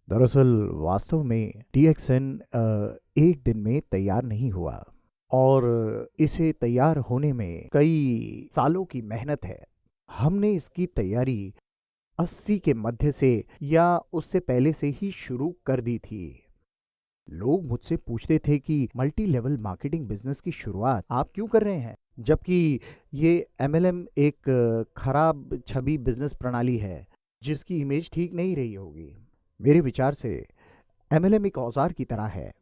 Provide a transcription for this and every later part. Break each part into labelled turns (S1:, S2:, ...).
S1: दरअसल वास्तव में डीएक्सएन एक दिन में तैयार नहीं हुआ और इसे तैयार होने में कई सालों की मेहनत है। हमने इसकी तैयारी 80 के मध्य से या उससे पहले से ही शुरू कर दी थी। लोग मुझसे पूछते थे कि मल्टी लेवल मार्केटिंग बिजनेस की शुरुआत आप क्यों कर रहे हैं, जबकि ये एमएलएम एक खराब छवि बिजनेस प्रणाली है जिसकी इमेज ठीक नहीं रही होगी। मेरे विचार से एमएलएम एक औजार की तरह है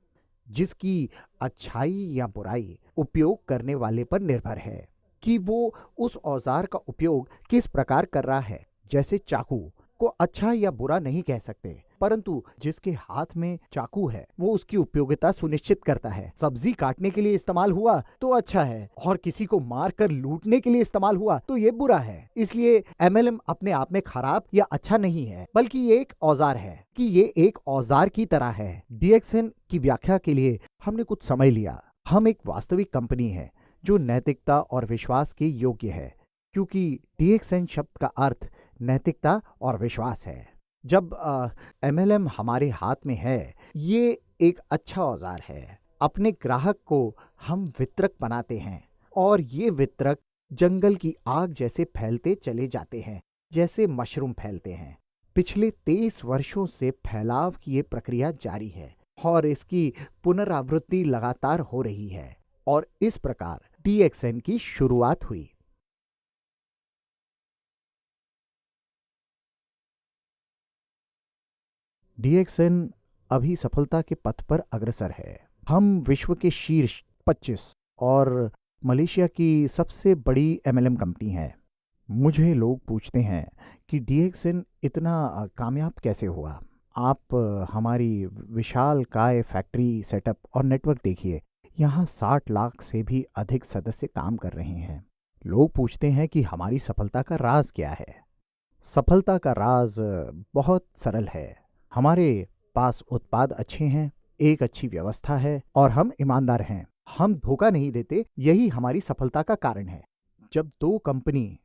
S1: जिसकी अच्छाई या बुराई उपयोग करने वाले पर निर्भर है कि वो उस औजार का उपयोग किस प्रकार कर रहा है। जैसे चाकू को अच्छा या बुरा नहीं कह सकते, परंतु जिसके हाथ में चाकू है वो उसकी उपयोगिता सुनिश्चित करता है। सब्जी काटने के लिए इस्तेमाल हुआ तो अच्छा है और किसी को मार कर लूटने के लिए इस्तेमाल हुआ तो ये बुरा है। इसलिए एमएलएम अपने आप में खराब या अच्छा नहीं है, बल्कि ये एक औजार है कि ये एक औजार की तरह है। डीएक्सएन की व्याख्या के लिए हमने कुछ समय लिया। हम एक वास्तविक कंपनी है जो नैतिकता और विश्वास के योग्य है, क्योंकि डीएक्सएन शब्द का अर्थ नैतिकता और विश्वास है। जब एमएलएम हमारे हाथ में है, ये एक अच्छा औजार है। अपने ग्राहक को हम वितरक बनाते हैं और ये वितरक जंगल की आग जैसे फैलते चले जाते हैं, जैसे मशरूम फैलते हैं। पिछले 23 वर्षों से फैलाव की ये प्रक्रिया जारी है और इसकी पुनरावृत्ति लगातार हो रही है और इस प्रकार डीएक्सएन की शुरुआत हुई। डीएक्सएन अभी सफलता के पथ पर अग्रसर है। हम विश्व के शीर्ष 25 और मलेशिया की सबसे बड़ी एमएलएम कंपनी है। मुझे लोग पूछते हैं कि डीएक्सएन इतना कामयाब कैसे हुआ। आप हमारी विशाल काय फैक्ट्री सेटअप और नेटवर्क देखिए। यहाँ 60 लाख से भी अधिक सदस्य काम कर रहे हैं। लोग पूछते हैं कि हमारी सफलता का राज क्या है। सफलता का राज बहुत सरल है। हमारे पास उत्पाद अच्छे हैं, एक अच्छी व्यवस्था है और हम ईमानदार हैं। हम धोखा नहीं देते, यही हमारी सफलता का कारण है। जब दो कंपनी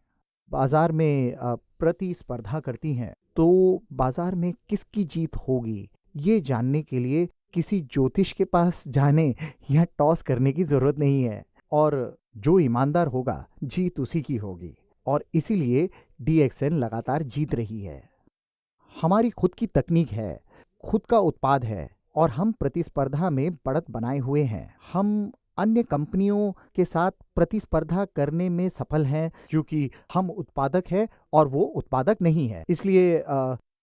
S1: बाजार में प्रतिस्पर्धा करती हैं तो बाजार में किसकी जीत होगी ये जानने के लिए किसी ज्योतिष के पास जाने या टॉस करने की जरूरत नहीं है। और जो ईमानदार होगा जीत उसी की होगी और इसीलिए डीएक्सएन लगातार जीत रही है। हमारी खुद की तकनीक है, खुद का उत्पाद है और हम प्रतिस्पर्धा में बढ़त बनाए हुए हैं। हम अन्य कंपनियों के साथ प्रतिस्पर्धा करने में सफल हैं क्योंकि हम उत्पादक हैं और वो उत्पादक नहीं है। इसलिए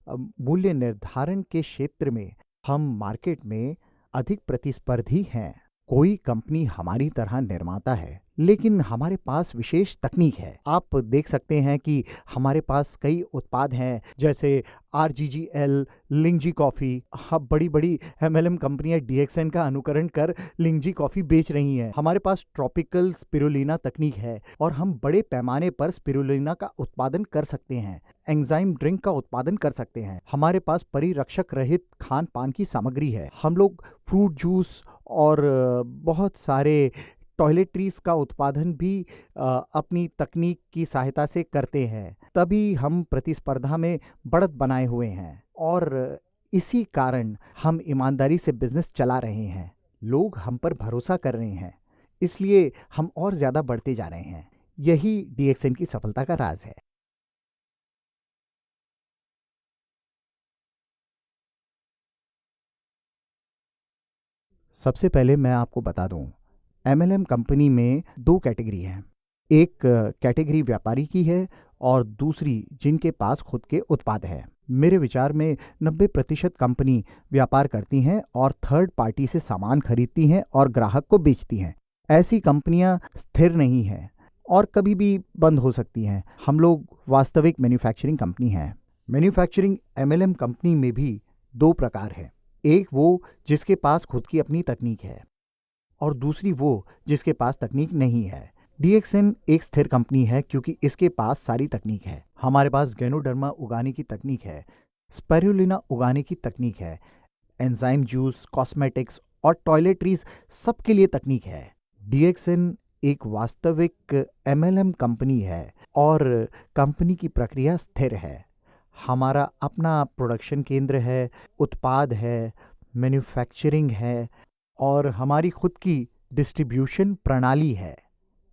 S1: मूल्य निर्धारण के क्षेत्र में हम मार्केट में अधिक प्रतिस्पर्धी हैं। कोई कंपनी हमारी तरह निर्माता है, लेकिन हमारे पास विशेष तकनीक है। आप देख सकते हैं कि हमारे पास कई उत्पाद हैं, जैसे आरजीजीएल, लिंगजी कॉफ़ी। अब बड़ी बड़ी एमएलएम कंपनियां डीएक्सएन का अनुकरण कर लिंगजी कॉफ़ी बेच रही हैं। हमारे पास ट्रॉपिकल स्पिरुलिना तकनीक है और हम बड़े पैमाने पर स्पिरुलिना का उत्पादन कर सकते हैं। एंजाइम ड्रिंक का उत्पादन कर सकते हैं। हमारे पास परिरक्षक रहित खान पान की सामग्री है। हम लोग फ्रूट जूस और बहुत सारे टॉयलेटरीज का उत्पादन भी अपनी तकनीक की सहायता से करते हैं। तभी हम प्रतिस्पर्धा में बढ़त बनाए हुए हैं और इसी कारण हम ईमानदारी से बिजनेस चला रहे हैं। लोग हम पर भरोसा कर रहे हैं, इसलिए हम और ज़्यादा बढ़ते जा रहे हैं। यही डीएक्सएन की सफलता का राज है। सबसे पहले मैं आपको बता दूं, एमएलएम कंपनी में दो कैटेगरी हैं। एक कैटेगरी व्यापारी की है और दूसरी जिनके पास खुद के उत्पाद है। मेरे विचार में 90% कंपनी व्यापार करती हैं और थर्ड पार्टी से सामान खरीदती हैं और ग्राहक को बेचती हैं। ऐसी कंपनियां स्थिर नहीं हैं और कभी भी बंद हो सकती हैं। हम लोग वास्तविक मैन्युफैक्चरिंग कंपनी हैं। मैन्युफैक्चरिंग एमएलएम कंपनी में भी दो प्रकार हैं। एक वो जिसके पास खुद की अपनी तकनीक है और दूसरी वो जिसके पास तकनीक नहीं है। डीएक्सएन एक स्थिर कंपनी है क्योंकि इसके पास सारी तकनीक है। हमारे पास गैनोडर्मा उगाने की तकनीक है, स्पाइरुलिना उगाने की तकनीक है, एंजाइम जूस, कॉस्मेटिक्स और टॉयलेटरीज सबके लिए तकनीक है। डीएक्सएन एक वास्तविक एमएलएम कंपनी है और कंपनी की प्रक्रिया स्थिर है। हमारा अपना प्रोडक्शन केंद्र है, उत्पाद है, मैन्युफैक्चरिंग है और हमारी खुद की डिस्ट्रीब्यूशन प्रणाली है।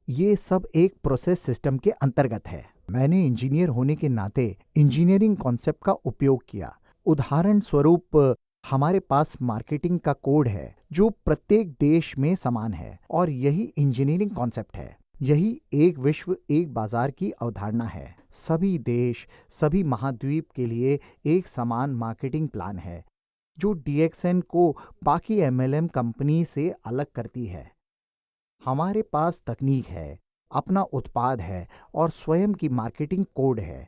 S1: ये सब एक प्रोसेस सिस्टम के अंतर्गत है। मैंने इंजीनियर होने के नाते इंजीनियरिंग कॉन्सेप्ट का उपयोग किया। उदाहरण स्वरूप, हमारे पास मार्केटिंग का कोड है जो प्रत्येक देश में समान है और यही इंजीनियरिंग कॉन्सेप्ट है। यही एक विश्व एक बाजार की अवधारणा है। सभी देश, सभी महाद्वीप के लिए एक समान मार्केटिंग प्लान है जो डीएक्सएन को बाकी एमएलएम कंपनी से अलग करती है। हमारे पास तकनीक है, अपना उत्पाद है और स्वयं की मार्केटिंग कोड है।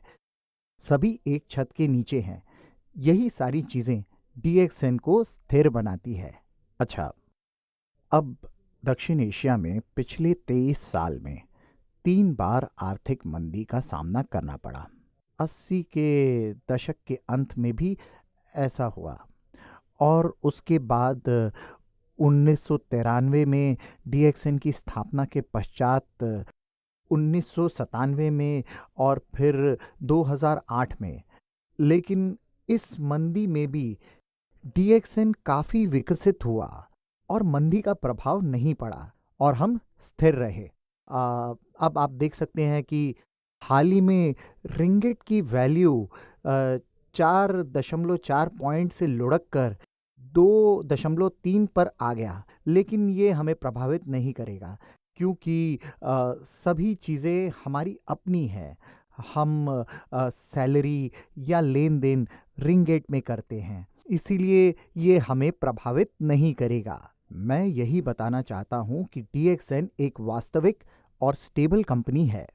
S1: सभी एक छत के नीचे हैं। यही सारी चीजें डीएक्सएन को स्थिर बनाती है। अच्छा, अब दक्षिण एशिया में पिछले 23 साल में 3 बार आर्थिक मंदी का सामना करना पड़ा। 80 के दशक के अंत में भी ऐसा हुआ और उसके बाद 1993 में डीएक्सएन की स्थापना के पश्चात 1997 में और फिर 2008 में। लेकिन इस मंदी में भी डीएक्सएन काफी विकसित हुआ और मंदी का प्रभाव नहीं पड़ा और हम स्थिर रहे। अब आप देख सकते हैं कि हाल ही में रिंगिट की वैल्यू 4.4 पॉइंट से लुढ़क कर 2.3 पर आ गया। लेकिन ये हमें प्रभावित नहीं करेगा क्योंकि सभी चीज़ें हमारी अपनी हैं। हम सैलरी या लेन देन रिंगिट में करते हैं, इसीलिए ये हमें प्रभावित नहीं करेगा। मैं यही बताना चाहता हूँ कि डीएक्सएन एक वास्तविक और स्टेबल कंपनी है।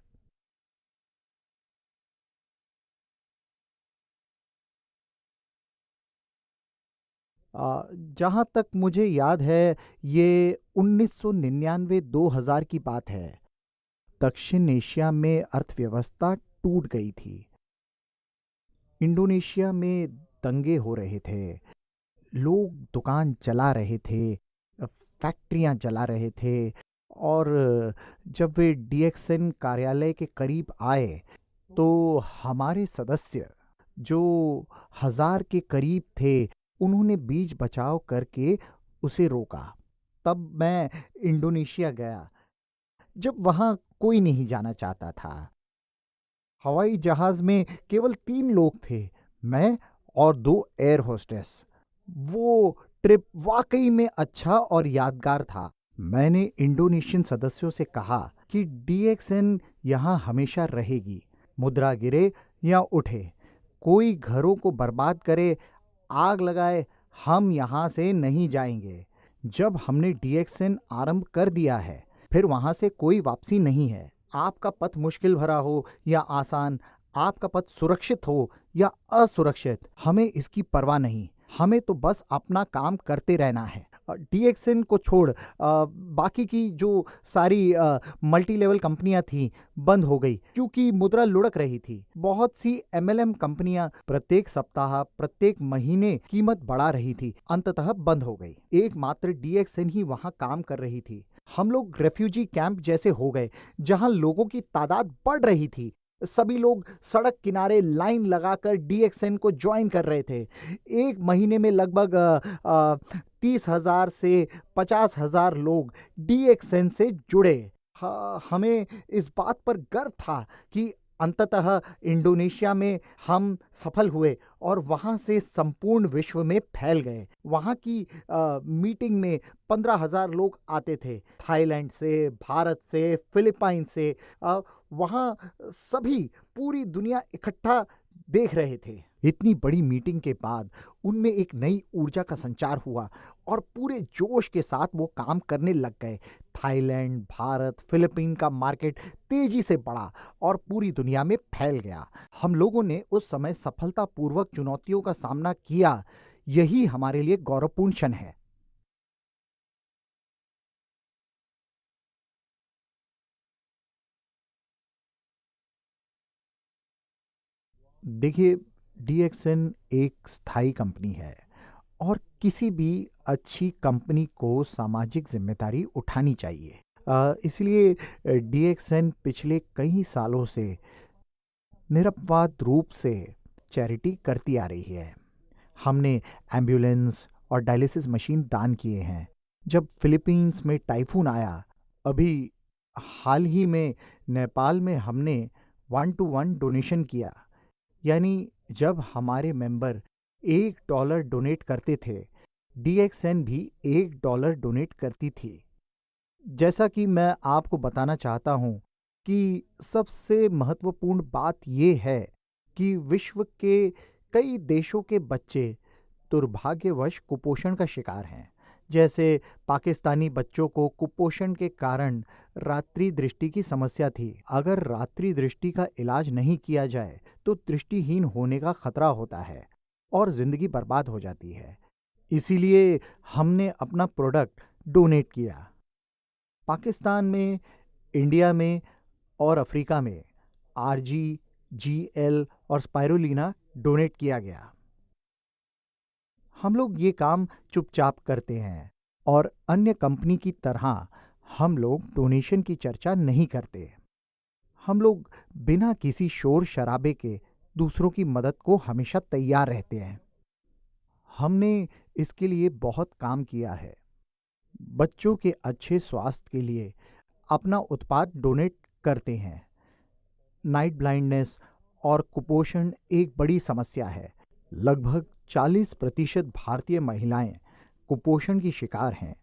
S1: जहाँ तक मुझे याद है, ये 1999-2000 की बात है। दक्षिण एशिया में अर्थव्यवस्था टूट गई थी। इंडोनेशिया में दंगे हो रहे थे, लोग दुकान जला रहे थे, फैक्ट्रियां जला रहे थे और जब वे डीएक्सएन कार्यालय के करीब आए तो हमारे सदस्य, जो 1000 के करीब थे, उन्होंने बीच बचाव करके उसे रोका। तब मैं इंडोनेशिया गया जब वहां कोई नहीं जाना चाहता था। हवाई जहाज में केवल 3 लोग थे, मैं और 2 एयर होस्टेस। वो ट्रिप वाकई में अच्छा और यादगार था। मैंने इंडोनेशियन सदस्यों से कहा कि डीएक्सएन यहाँ हमेशा रहेगी। मुद्रा गिरे या उठे, कोई घरों को बर्बाद करे, आग लगाए, हम यहाँ से नहीं जाएंगे। जब हमने डीएक्सएन आरंभ कर दिया है, फिर वहाँ से कोई वापसी नहीं है। आपका पथ मुश्किल भरा हो या आसान, आपका पथ सुरक्षित हो या असुरक्षित, हमें इसकी परवाह नहीं। हमें तो बस अपना काम करते रहना है। डीएक्सएन को छोड़ बाकी की जो सारी मल्टी लेवल कंपनियां थीं बंद हो गई क्योंकि मुद्रा लुढ़क रही थी। बहुत सी एमएलएम कंपनियां प्रत्येक सप्ताह, प्रत्येक महीने कीमत बढ़ा रही थी, अंततः बंद हो गई। एकमात्र डीएक्सएन ही वहां काम कर रही थी। हम लोग रेफ्यूजी कैंप जैसे हो गए जहां लोगों की तादाद बढ़ रही थी। सभी लोग सड़क किनारे लाइन लगाकर डीएक्सएन को ज्वाइन कर रहे थे। एक महीने में लगभग 30,000 से 50,000 लोग डीएक्सएन से जुड़े। हमें इस बात पर गर्व था कि अंततः इंडोनेशिया में हम सफल हुए और वहाँ से संपूर्ण विश्व में फैल गए। वहाँ की मीटिंग में 15,000 लोग आते थे, थाईलैंड से, भारत से, फिलीपाइन से। वहाँ सभी, पूरी दुनिया इकट्ठा देख रहे थे। इतनी बड़ी मीटिंग के बाद उनमें एक नई ऊर्जा का संचार हुआ और पूरे जोश के साथ वो काम करने लग गए। थाईलैंड, भारत, फिलीपीन का मार्केट तेजी से बढ़ा और पूरी दुनिया में फैल गया। हम लोगों ने उस समय सफलतापूर्वक चुनौतियों का सामना किया। यही हमारे लिए गौरवपूर्ण क्षण है। देखिए, डीएक्सएन एक स्थायी कंपनी है और किसी भी अच्छी कंपनी को सामाजिक जिम्मेदारी उठानी चाहिए। इसलिए डीएक्सएन पिछले कई सालों से निरपवाद रूप से चैरिटी करती आ रही है। हमने एम्बुलेंस और डायलिसिस मशीन दान किए हैं। जब फिलीपींस में टाइफून आया, अभी हाल ही में नेपाल में हमने 1-to-1 डोनेशन किया। यानी जब हमारे मेंबर $1 डोनेट करते थे, DXN भी $1 डोनेट करती थी। जैसा कि मैं आपको बताना चाहता हूं कि सबसे महत्वपूर्ण बात यह है कि विश्व के कई देशों के बच्चे दुर्भाग्यवश कुपोषण का शिकार हैं। जैसे पाकिस्तानी बच्चों को कुपोषण के कारण रात्रि दृष्टि की समस्या थी। अगर रात्रि दृष्टि का इलाज नहीं किया जाए तो दृष्टिहीन होने का खतरा होता है और जिंदगी बर्बाद हो जाती है। इसीलिए हमने अपना प्रोडक्ट डोनेट किया। पाकिस्तान में, इंडिया में और अफ्रीका में RG, GL और स्पाइरुलिना डोनेट किया गया। हम लोग ये काम चुपचाप करते हैं और अन्य कंपनी की तरह हम लोग डोनेशन की चर्चा नहीं करते। हम लोग बिना किसी शोर शराबे के दूसरों की मदद को हमेशा तैयार रहते हैं। हमने इसके लिए बहुत काम किया है। बच्चों के अच्छे स्वास्थ्य के लिए अपना उत्पाद डोनेट करते हैं। नाइट ब्लाइंडनेस और कुपोषण एक बड़ी समस्या है। लगभग 40% भारतीय महिलाएं कुपोषण की शिकार हैं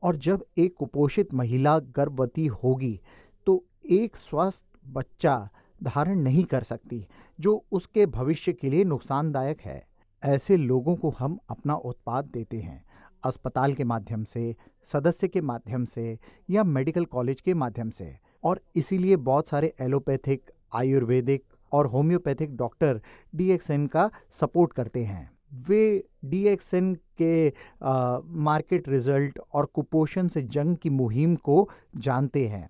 S1: और जब एक कुपोषित महिला गर्भवती होगी तो एक स्वस्थ बच्चा धारण नहीं कर सकती, जो उसके भविष्य के लिए नुकसानदायक है। ऐसे लोगों को हम अपना उत्पाद देते हैं, अस्पताल के माध्यम से, सदस्य के माध्यम से या मेडिकल कॉलेज के माध्यम से। और इसीलिए बहुत सारे एलोपैथिक, आयुर्वेदिक और होम्योपैथिक डॉक्टर DXN का सपोर्ट करते हैं। वे DXN के मार्केट रिजल्ट और कुपोषण से जंग की मुहिम को जानते हैं।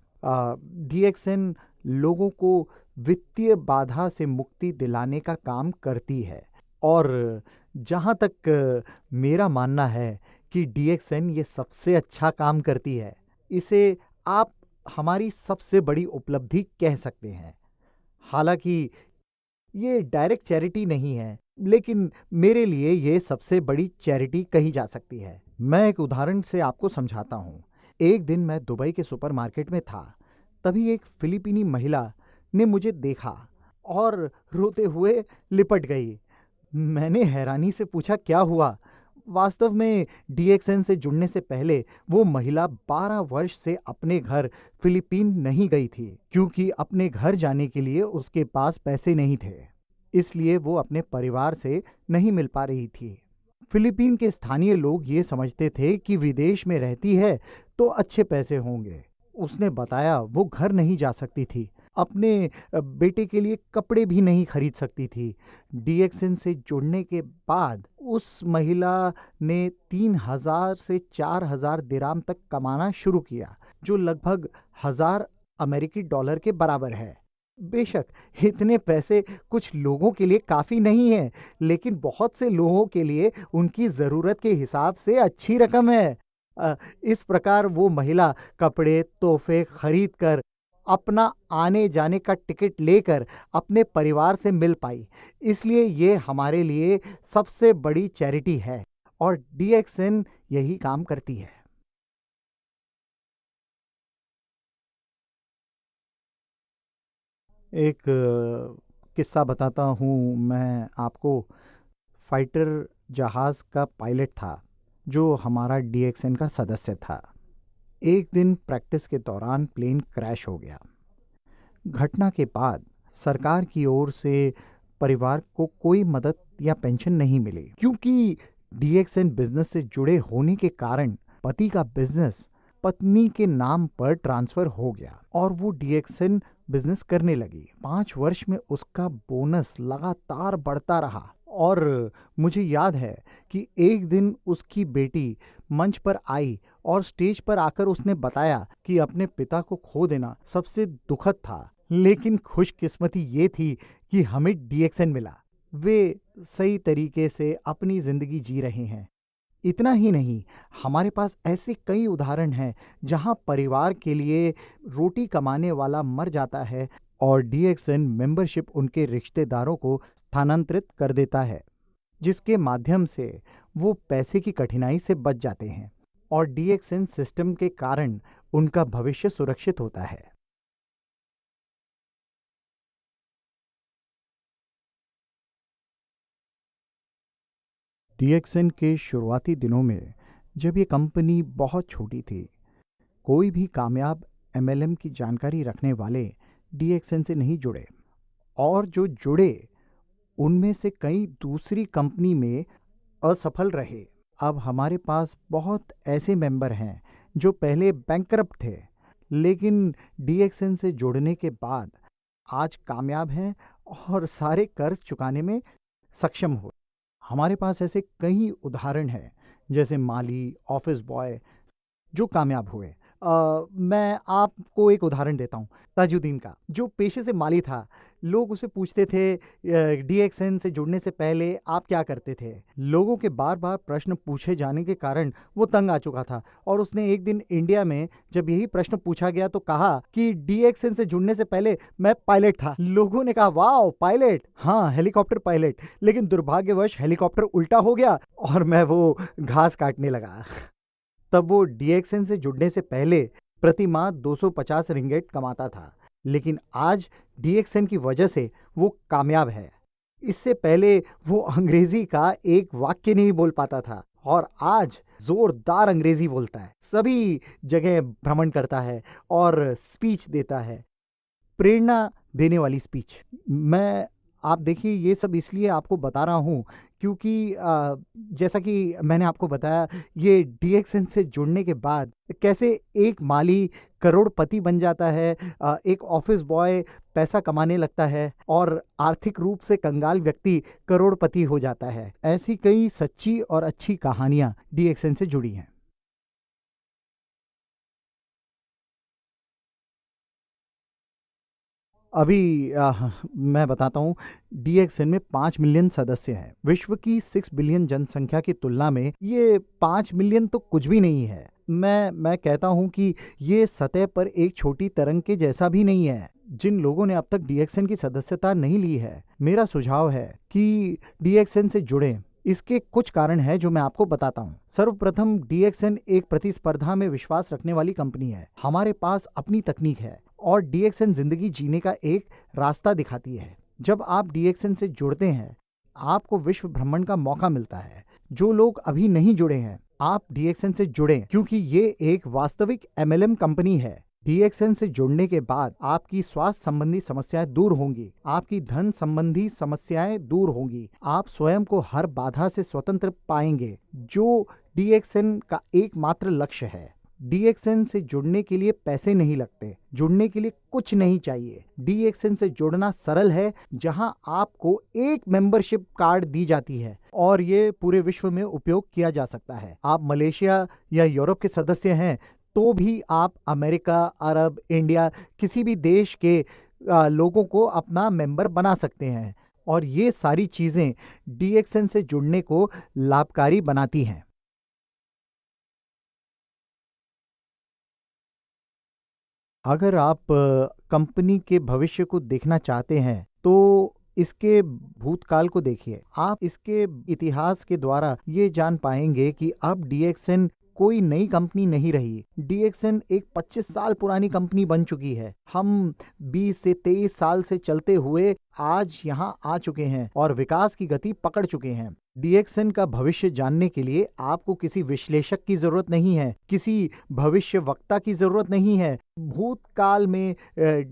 S1: DXN लोगों को वित्तीय बाधा से मुक्ति दिलाने का काम करती है और जहाँ तक मेरा मानना है कि DXN ये सबसे अच्छा काम करती है, इसे आप हमारी सबसे बड़ी उपलब्धि कह सकते हैं। हालांकि ये डायरेक्ट चैरिटी नहीं है, लेकिन मेरे लिए ये सबसे बड़ी चैरिटी कही जा सकती है। मैं एक उदाहरण से आपको समझाता हूँ। एक दिन मैं दुबई के सुपरमार्केट में था, तभी एक फिलीपीनी महिला ने मुझे देखा और रोते हुए लिपट गई। मैंने हैरानी से पूछा, क्या हुआ? वास्तव में DXN से जुड़ने से पहले वो महिला 12 वर्ष से अपने घर फिलीपीन नहीं गई थी, क्योंकि अपने घर जाने के लिए उसके पास पैसे नहीं थे। इसलिए वो अपने परिवार से नहीं मिल पा रही थी। फिलीपीन के स्थानीय लोग ये समझते थे कि विदेश में रहती है तो अच्छे पैसे होंगे। उसने बताया वो घर नहीं जा सकती थी, अपने बेटे के लिए कपड़े भी नहीं खरीद सकती थी। DXN से जुड़ने के बाद उस महिला ने 3,000 से 4,000 दिराम तक कमाना शुरू किया, जो लगभग $1,000 के बराबर है। बेशक इतने पैसे कुछ लोगों के लिए काफ़ी नहीं है, लेकिन बहुत से लोगों के लिए उनकी ज़रूरत के हिसाब से अच्छी रकम है। इस प्रकार वो महिला कपड़े, तोहफे खरीद कर, अपना आने जाने का टिकट लेकर अपने परिवार से मिल पाई। इसलिए ये हमारे लिए सबसे बड़ी चैरिटी है और DXN यही काम करती है। एक किस्सा बताता हूँ मैं आपको। फाइटर जहाज़ का पायलट था जो हमारा DXN का सदस्य था। एक दिन प्रैक्टिस के दौरान प्लेन क्रैश हो गया। घटना के बाद सरकार की ओर से परिवार को कोई मदद या पेंशन नहीं मिली, क्योंकि DXN बिजनेस से जुड़े होने के कारण पति का बिजनेस पत्नी के नाम पर ट्रांसफर हो गया और वो DXN बिजनेस करने लगी। 5 वर्ष में उसका बोनस लगातार बढ़ता रहा और मुझे याद है कि एक दिन उसकी बेटी मंच पर आई और स्टेज पर आकर उसने बताया कि अपने पिता को खो देना सबसे दुखद था, लेकिन खुशकिस्मती ये थी कि हमें DXN मिला। वे सही तरीके से अपनी जिंदगी जी रहे हैं। इतना ही नहीं, हमारे पास ऐसे कई उदाहरण हैं जहां परिवार के लिए रोटी कमाने वाला मर जाता है और DXN मेंबरशिप उनके रिश्तेदारों को स्थानांतरित कर देता है, जिसके माध्यम से वो पैसे की कठिनाई से बच जाते हैं और DXN सिस्टम के कारण उनका भविष्य सुरक्षित होता है। DXN के शुरुआती दिनों में जब ये कंपनी बहुत छोटी थी, कोई भी कामयाब MLM की जानकारी रखने वाले DXN से नहीं जुड़े, और जो जुड़े उनमें से कई दूसरी कंपनी में असफल रहे। अब हमारे पास बहुत ऐसे मेंबर हैं जो पहले बैंकरप्ट थे, लेकिन DXN से जुड़ने के बाद आज कामयाब हैं और सारे कर्ज चुकाने में सक्षम हुए। हमारे पास ऐसे कई उदाहरण हैं, जैसे माली, ऑफिस बॉय जो कामयाब हुए। मैं आपको एक उदाहरण देता हूँ, ताजुद्दीन का, जो पेशे से माली था। लोग उसे पूछते थे DXN से जुड़ने से पहले आप क्या करते थे। लोगों के बार बार प्रश्न पूछे जाने के कारण वो तंग आ चुका था, और उसने एक दिन इंडिया में जब यही प्रश्न पूछा गया तो कहा कि DXN से जुड़ने से पहले मैं पायलट था। लोगों ने कहा, वाह पायलट, हाँ हेलीकॉप्टर पायलट, लेकिन दुर्भाग्यवश हेलीकॉप्टर उल्टा हो गया और मैं वो घास काटने लगा। तब वो DXN से जुड़ने से पहले प्रति माह 250 रिंगेट कमाता था, लेकिन आज DXN की वजह से वो कामयाब है। इससे पहले वो अंग्रेजी का एक वाक्य नहीं बोल पाता था, और आज जोरदार अंग्रेजी बोलता है, सभी जगह भ्रमण करता है और स्पीच देता है, प्रेरणा देने वाली स्पीच। आप देखिए, ये सब इसलिए आपको बता रहा हूँ क्योंकि जैसा कि मैंने आपको बताया, ये DXN से जुड़ने के बाद कैसे एक माली करोड़पति बन जाता है, एक ऑफिस बॉय पैसा कमाने लगता है, और आर्थिक रूप से कंगाल व्यक्ति करोड़पति हो जाता है। ऐसी कई सच्ची और अच्छी कहानियाँ DXN से जुड़ी हैं। अभी मैं बताता हूँ, DXN में 5 मिलियन सदस्य हैं। विश्व की 6 बिलियन जनसंख्या की तुलना में ये 5 मिलियन तो कुछ भी नहीं है। मैं कहता हूँ कि ये सतह पर एक छोटी तरंग के जैसा भी नहीं है। जिन लोगों ने अब तक DXN की सदस्यता नहीं ली है, मेरा सुझाव है कि DXN से जुड़ें। इसके कुछ कारण हैं जो मैं आपको बताता हूँ। सर्वप्रथम, DXN एक प्रतिस्पर्धा में विश्वास रखने वाली कंपनी है। हमारे पास अपनी तकनीक है और DXN जिंदगी जीने का एक रास्ता दिखाती है। जब आप DXN से जुड़ते हैं, आपको विश्व भ्रमण का मौका मिलता है। जो लोग अभी नहीं जुड़े हैं, आप DXN से जुड़ें, क्योंकि ये एक वास्तविक MLM कंपनी है। DXN से जुड़ने के बाद आपकी स्वास्थ्य संबंधी समस्याएं दूर होंगी, आपकी धन संबंधी समस्याएं दूर होंगी, आप स्वयं को हर बाधा से स्वतंत्र पाएंगे, जो DXN का एकमात्र लक्ष्य है। DXN से जुड़ने के लिए पैसे नहीं लगते, जुड़ने के लिए कुछ नहीं चाहिए। DXN से जुड़ना सरल है, जहां आपको एक मेंबरशिप कार्ड दी जाती है और ये पूरे विश्व में उपयोग किया जा सकता है। आप मलेशिया या यूरोप के सदस्य हैं तो भी आप अमेरिका, अरब, इंडिया, किसी भी देश के लोगों को अपना मेंबर बना सकते हैं, और ये सारी चीजें DXN से जुड़ने को लाभकारी बनाती हैं। अगर आप कंपनी के भविष्य को देखना चाहते हैं तो इसके भूतकाल को देखिए। आप इसके इतिहास के द्वारा ये जान पाएंगे कि अब DXN कोई नई कंपनी नहीं रही। DXN एक 25 साल पुरानी कंपनी बन चुकी है। हम 20 से 23 साल से चलते हुए आज यहाँ आ चुके हैं और विकास की गति पकड़ चुके हैं। DXN का भविष्य जानने के लिए आपको किसी विश्लेषक की जरूरत नहीं है, किसी भविष्य वक्ता की जरूरत नहीं है। भूतकाल में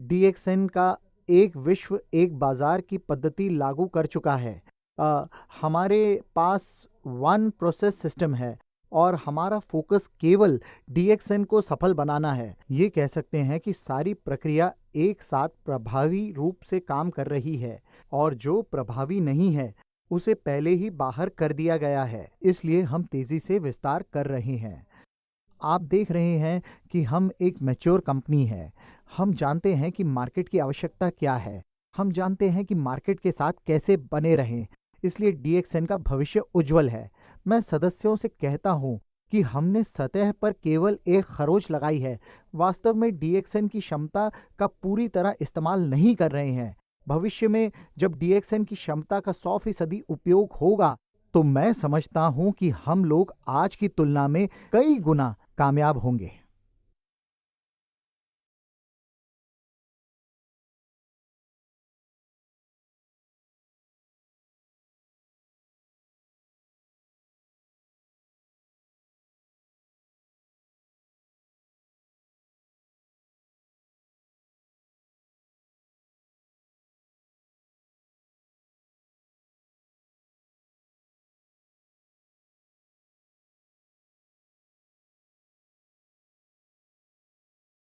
S1: DXN का एक विश्व एक बाजार की पद्धति लागू कर चुका है। हमारे पास वन प्रोसेस सिस्टम है और हमारा फोकस केवल DXN को सफल बनाना है। ये कह सकते हैं कि सारी प्रक्रिया एक साथ प्रभावी रूप से काम कर रही है, और जो प्रभावी नहीं है उसे पहले ही बाहर कर दिया गया है। इसलिए हम तेजी से विस्तार कर रहे हैं। आप देख रहे हैं कि हम एक मैच्योर कंपनी है। हम जानते हैं कि मार्केट की आवश्यकता क्या है, हम जानते हैं कि मार्केट के साथ कैसे बने रहें। इसलिए DXN का भविष्य उज्जवल है। मैं सदस्यों से कहता हूं कि हमने सतह पर केवल एक खरोच लगाई है, वास्तव में डीएक्सएन की क्षमता का पूरी तरह इस्तेमाल नहीं कर रहे हैं। भविष्य में जब डीएक्सएन की क्षमता का 100% उपयोग होगा तो मैं समझता हूं कि हम लोग आज की तुलना में कई गुना कामयाब होंगे।